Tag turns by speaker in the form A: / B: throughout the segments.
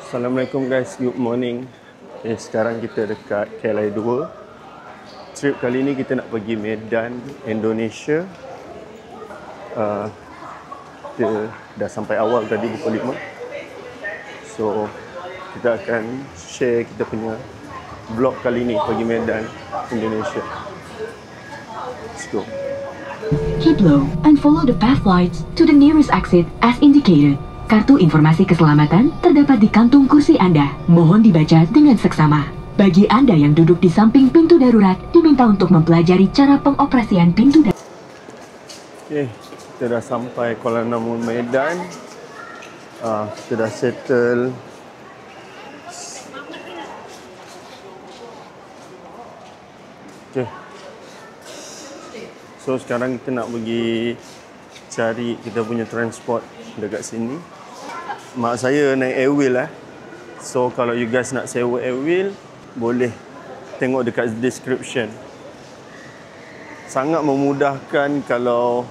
A: Assalamualaikum guys, good morning. Sekarang kita dekat KLIA 2. Trip kali ni kita nak pergi Medan, Indonesia. Kita dah sampai awal tadi pukul 5. So kita akan share kita punya vlog kali ni pergi Medan, Indonesia. Let's go.
B: Keep low and follow the path lights to the nearest exit as indicated. Kartu informasi keselamatan terdapat di kantung kursi Anda. Mohon dibaca dengan seksama. Bagi Anda yang duduk di samping pintu darurat, diminta untuk mempelajari cara pengoperasian pintu darurat.
A: Okay, kita dah sampai Kuala Namu, Medan. Kita dah settle. Okay. So sekarang kita nak pergi cari kita punya transport dekat sini. Mak saya naik Airwheel So kalau you guys nak sewa Airwheel, boleh tengok dekat description. Sangat memudahkan kalau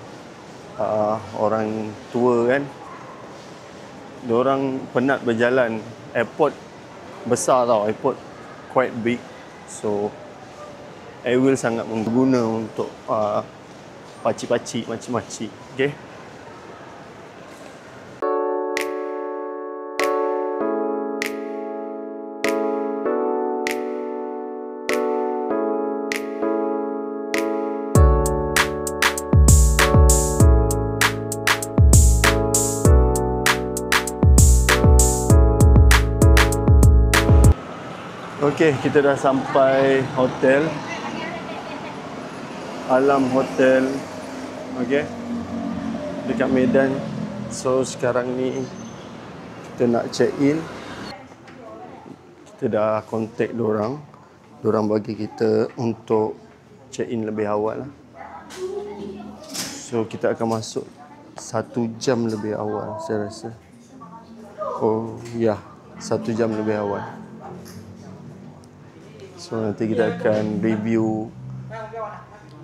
A: orang tua kan. Diorang penat berjalan. Airport besar tau, airport quite big. So Airwheel sangat mengguna untuk pakcik-pakcik, makcik-makcik. Okay. Okey, kita dah sampai hotel. Alam Hotel. Okey. Dekat Medan. So sekarang ni kita nak check in. Kita dah contact diorang. Diorang bagi kita untuk check in lebih awal lah. So kita akan masuk 1 jam lebih awal saya rasa. Oh ya, 1 jam lebih awal. So nanti kita akan review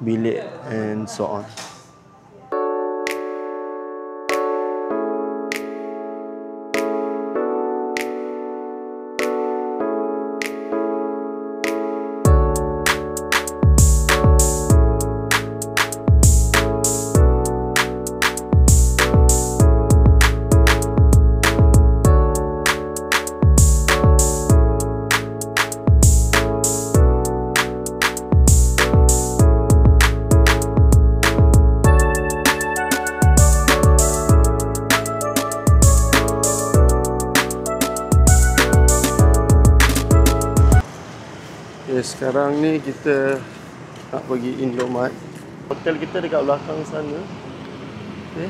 A: bilik and so on. Sekarang ni kita nak pergi Indomaret. Hotel kita dekat belakang sana. Okay.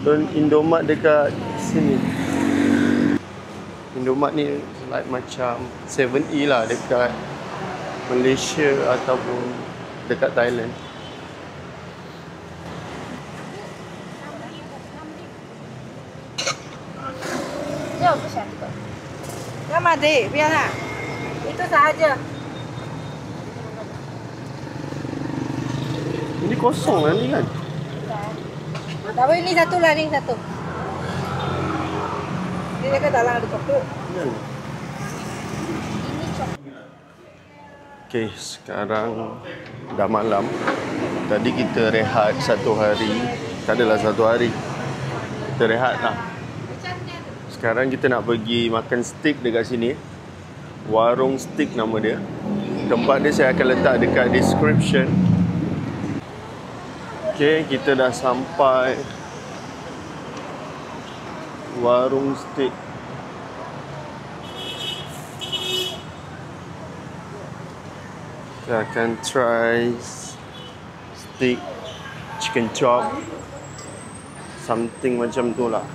A: Dan Indomaret dekat sini. Indomaret ni like macam 7E lah dekat Malaysia ataupun dekat Thailand.
C: Nama dek, biarlah. Itu sahaja.
A: Ini kosong lah ni kan?
C: Tak boleh, ni satu lah, ni satu. Dia dekat dalam ada coklat.
A: Okay, sekarang dah malam. Tadi kita rehat 1 hari. Tak adalah 1 hari. Kita rehat lah. Sekarang kita nak pergi makan steak dekat sini. Warung Steak nama dia. Tempat dia saya akan letak dekat description. Okay, kita dah sampai Warung Steak. Kita akan try steak, chicken chop, something macam tu lah.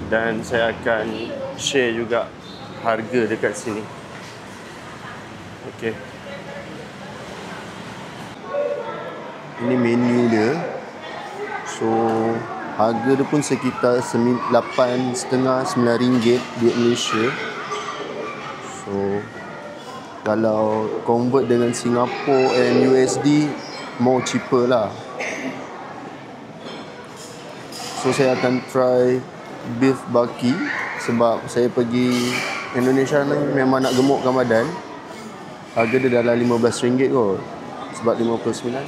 A: Dan saya akan share juga harga dekat sini. Okay. Ini menu dia. So harga dia pun sekitar 8.5-9 ringgit di Malaysia. So kalau convert dengan Singapore and USD, more cheaper lah. So saya akan try beef baki sebab saya pergi Indonesia ni memang nak gemukkan badan. Harga dia dalam RM15 kot. Sebab 59.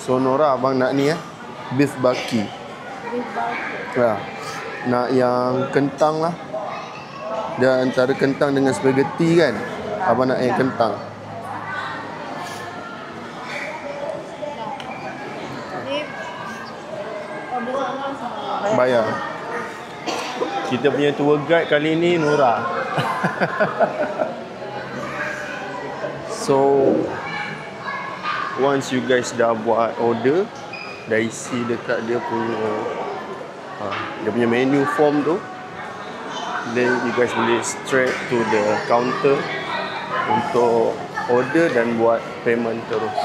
A: So Nora abang nak ni beef baki. Ya. Nak yang kentang lah. Dia antara kentang dengan spaghetti kan. Abang nak yang kentang. Bayar. Kita punya tour guide kali ni Nora. So once you guys dah buat order, dah isi dekat dia punya menu form tu, then you guys boleh straight to the counter untuk order dan buat payment terus.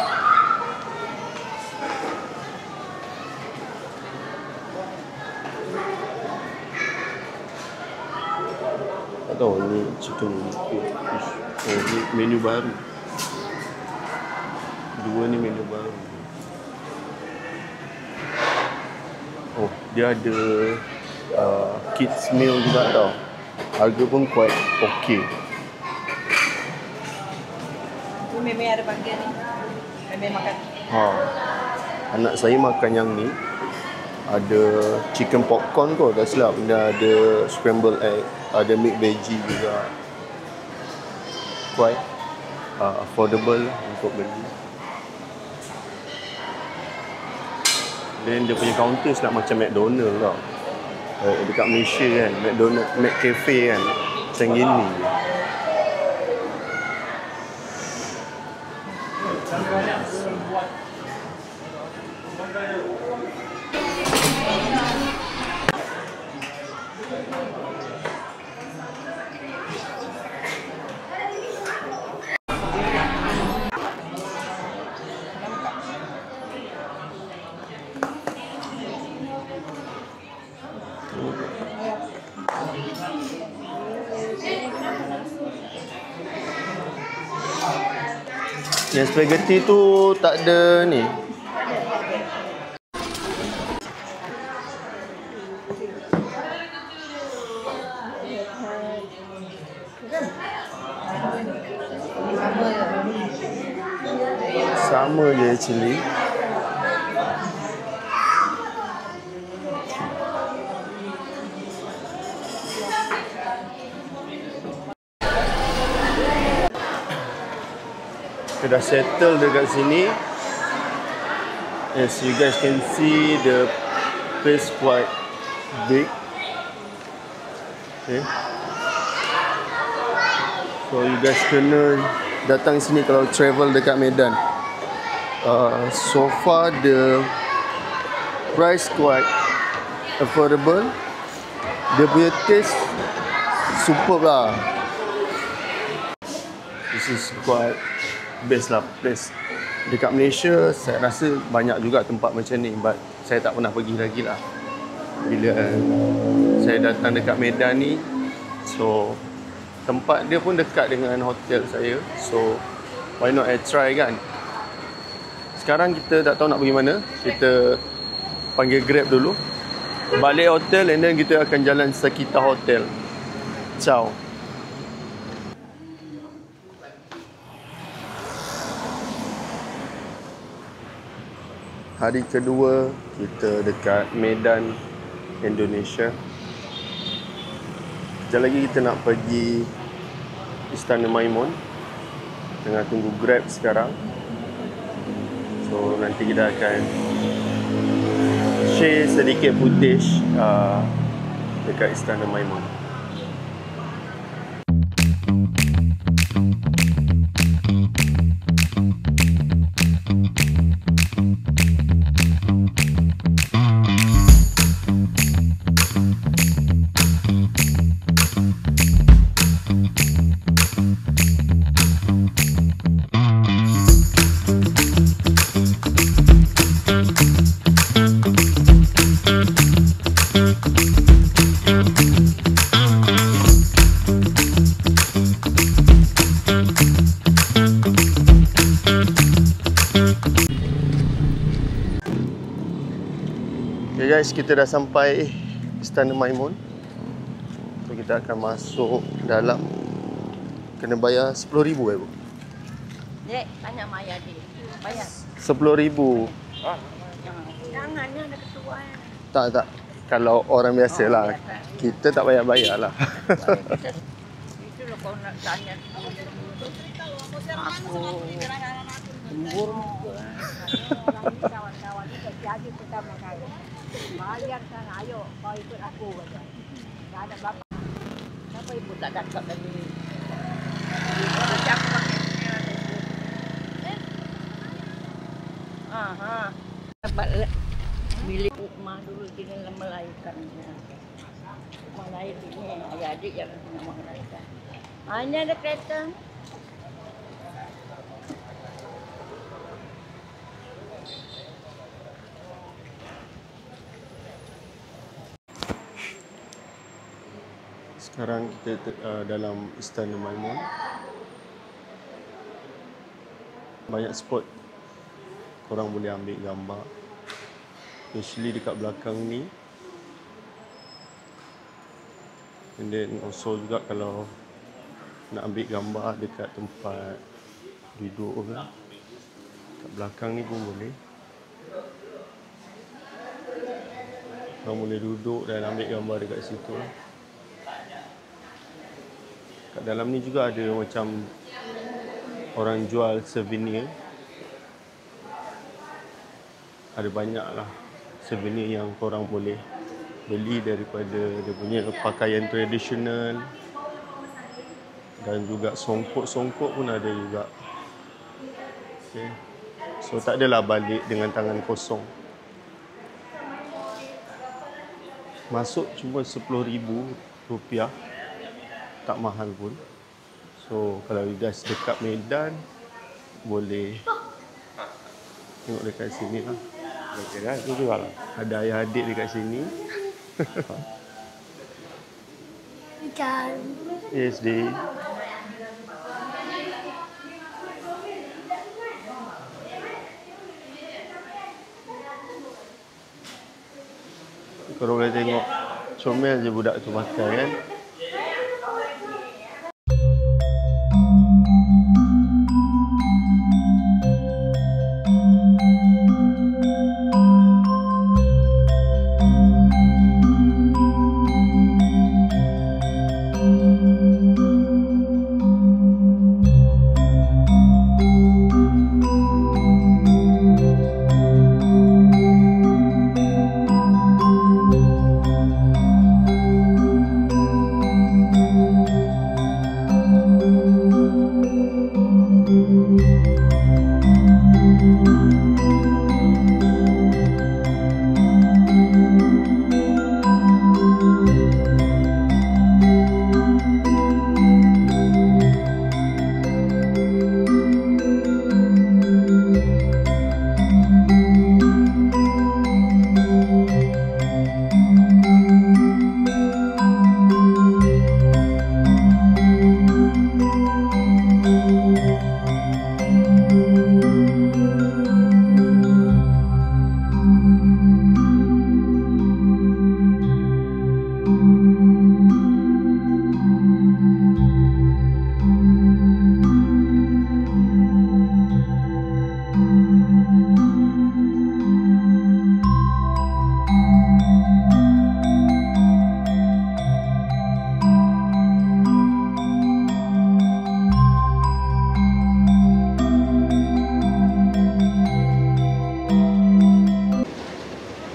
A: Tak tahu ni chicken fish. Oh, ni menu baru. Dua ni menu baru. Oh, dia ada kids meal juga tau. Harga pun quite okay.
C: Ni Meme ada panggil ni. Meme makan.
A: Anak saya makan yang ni. Ada chicken popcorn kot, tak silap. Dia ada scrambled egg, ada meat veggie juga. Quite affordable lah untuk beli. Dan dia punya counter silap macam McDonald tau. Dekat Malaysia kan, McDonald, McCafe kan, macam gini. Yang spaghetti tu tak ada ni. Sama je actually. Kita dah settle dekat sini. As you guys can see, the place quite big. Okay. So you guys kena datang sini kalau travel dekat Medan. So far the price quite affordable. Dia punya taste superb lah. This is quite best lah place. Dekat Malaysia saya rasa banyak juga tempat macam ni, but saya tak pernah pergi lagi lah. Bila saya datang dekat Medan ni, so tempat dia pun dekat dengan hotel saya, so why not I try kan. Sekarang kita tak tahu nak pergi mana. Kita panggil Grab dulu, balik hotel, and then kita akan jalan sekitar hotel. Ciao. Hari kedua kita dekat Medan, Indonesia. Sekejap lagi kita nak pergi Istana Maimun. Tengah tunggu Grab sekarang. So nanti kita akan share sedikit footage dekat Istana Maimun. Okay guys, kita dah sampai Istana Maimun. So kita akan masuk dalam. Kena bayar 10,000 Bu?
C: Dek, tanya Maya dia. Bayar.
A: 10,000.
C: Jangan, ni ada ketua.
A: Tak. Kalau orang biasa lah. Kita tak bayar-bayar lah.
C: Itu loh kau nak tanya. Aku lembur juga. Kawan-kawan itu jadi pertama kali. Bayar sana, ayo kau ikut aku. Tak ada bapak. Kenapa ibu tak dapat lagi? Macam pakainya. Dapat milik rumah dulu kita melahirkan. Melahir ini adik yang nak melahirkan. Hanya ada kereta.
A: Sekarang kita dalam Istana Maimun. Banyak spot korang boleh ambil gambar. Especially dekat belakang ni. And then also juga kalau nak ambil gambar dekat tempat duduk ke, kat belakang ni pun boleh. Korang boleh duduk dan ambil gambar dekat situ. Kat dalam ni juga ada macam orang jual souvenir. Ada banyak lah souvenir yang korang boleh beli daripada dia punya pakaian tradisional. Dan juga songkok-songkok pun ada juga. Okay. So tak adalah balik dengan tangan kosong. Masuk cuma RM10,000. Tak mahal pun. So kalau guys dekat Medan, boleh tengok dekat sini lah. Okay, dah, itu juga lah. Ada ayah adik dekat sini. Yes, Dee. Kalau boleh tengok comel je budak tu makan kan.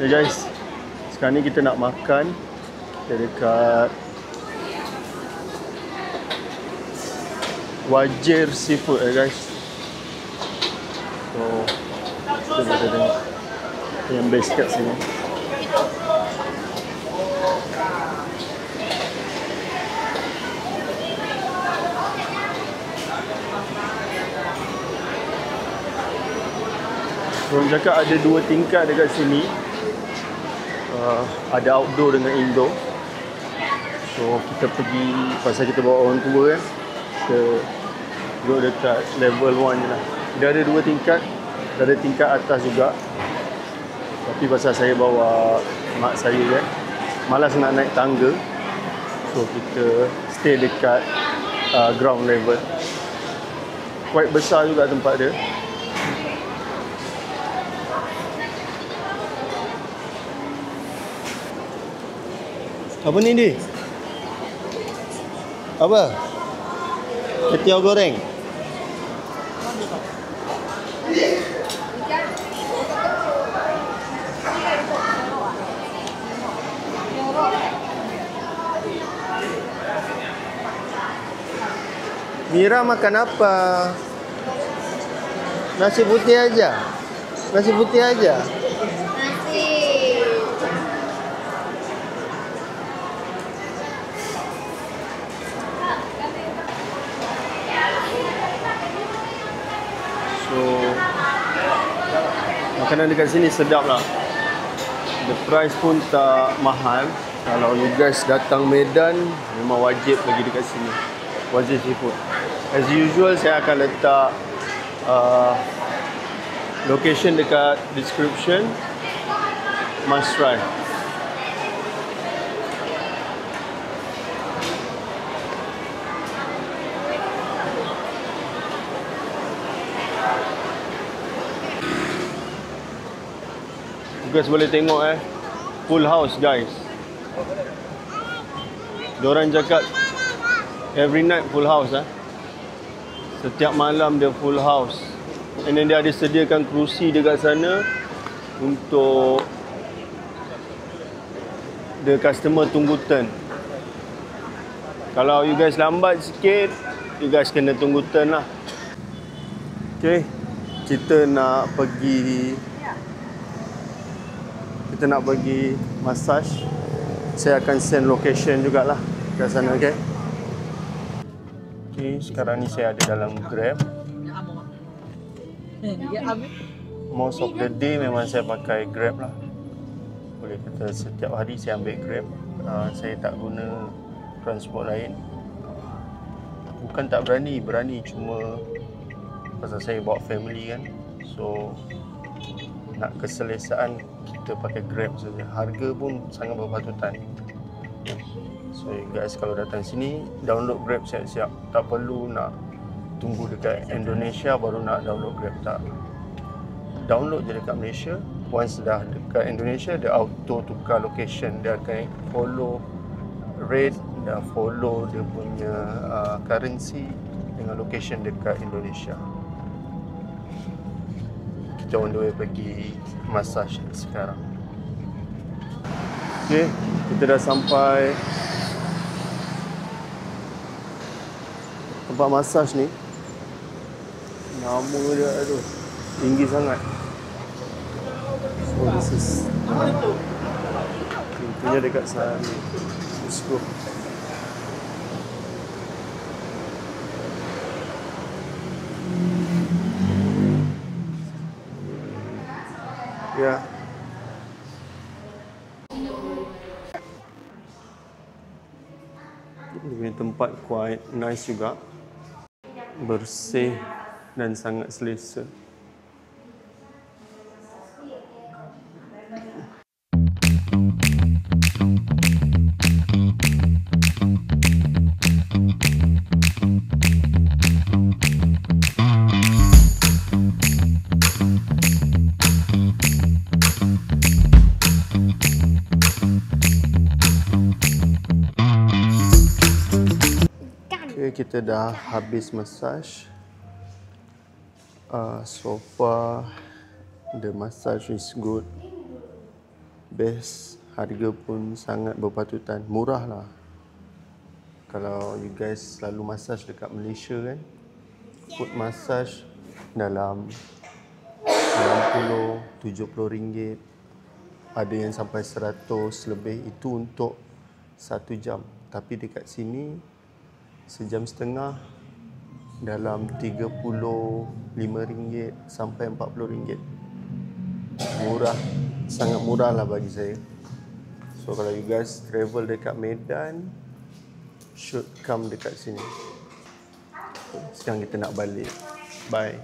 A: Guys, sekarang ni kita nak makan dekat Wajir Seafood guys. So kita boleh tengok yang best kat sini. Orang cakap ada 2 tingkat dekat sini. Ada outdoor dengan indoor. So kita pergi, pasal kita bawa orang tua kan, kita duduk dekat level 1 je lah. Dia ada 2 tingkat, ada tingkat atas juga. Tapi pasal saya bawa mak saya kan, malas nak naik tangga. So kita stay dekat ground level. Quite besar juga tempat dia. Apa ni dia? Apa? Ketiau goreng. Mira makan apa? Nasi putih aja. Nasi putih aja.
C: Nasi.
A: So makanan dekat sini sedap lah. The price pun tak mahal. Kalau you guys datang Medan, memang wajib pergi dekat sini. Wajib seafood. As usual, saya akan letak location dekat description. Must try. You guys boleh tengok full house guys. Diorang cakap every night full house Setiap malam dia full house. And then dia ada sediakan kerusi dekat sana untuk the customer tunggu turn. Kalau you guys lambat sikit, you guys kena tunggu turn lah. Okay, kita nak pergi massage. Saya akan send location jugalah kat sana, okay? Okay, sekarang ni saya ada dalam Grab. Most of the day memang saya pakai Grab lah. Boleh kata setiap hari saya ambil Grab. Saya tak guna transport lain. Bukan tak berani, cuma pasal saya bawa family kan. So nak keselesaan kita pakai Grab saja. Harga pun sangat berpatutan. So you guys kalau datang sini, download Grab siap-siap. Tak perlu nak tunggu dekat Indonesia baru nak download Grab, tak. Download je dekat Malaysia. Once dah dekat Indonesia, dia auto tukar location. Dia akan follow rate dan follow dia punya currency dengan location dekat Indonesia. Kita on the way pergi massage sekarang. Okay, kita dah sampai tempat massage ni. Nama dia aduh tinggi sangat. So this is pintunya dekat sana. Let's go. Ya. Ini tempat quite nice juga. Bersih dan sangat selesa. Kita dah habis massage. So far the massage is good, best. Harga pun sangat berpatutan, murah lah. Kalau you guys selalu massage dekat Malaysia kan, foot massage dalam RM60-70, ada yang sampai 100 lebih. Itu untuk 1 jam. Tapi dekat sini sejam setengah dalam RM35 sampai RM40. Murah, sangat murah lah bagi saya. So kalau you guys travel dekat Medan, should come dekat sini. Sekarang kita nak balik. Bye.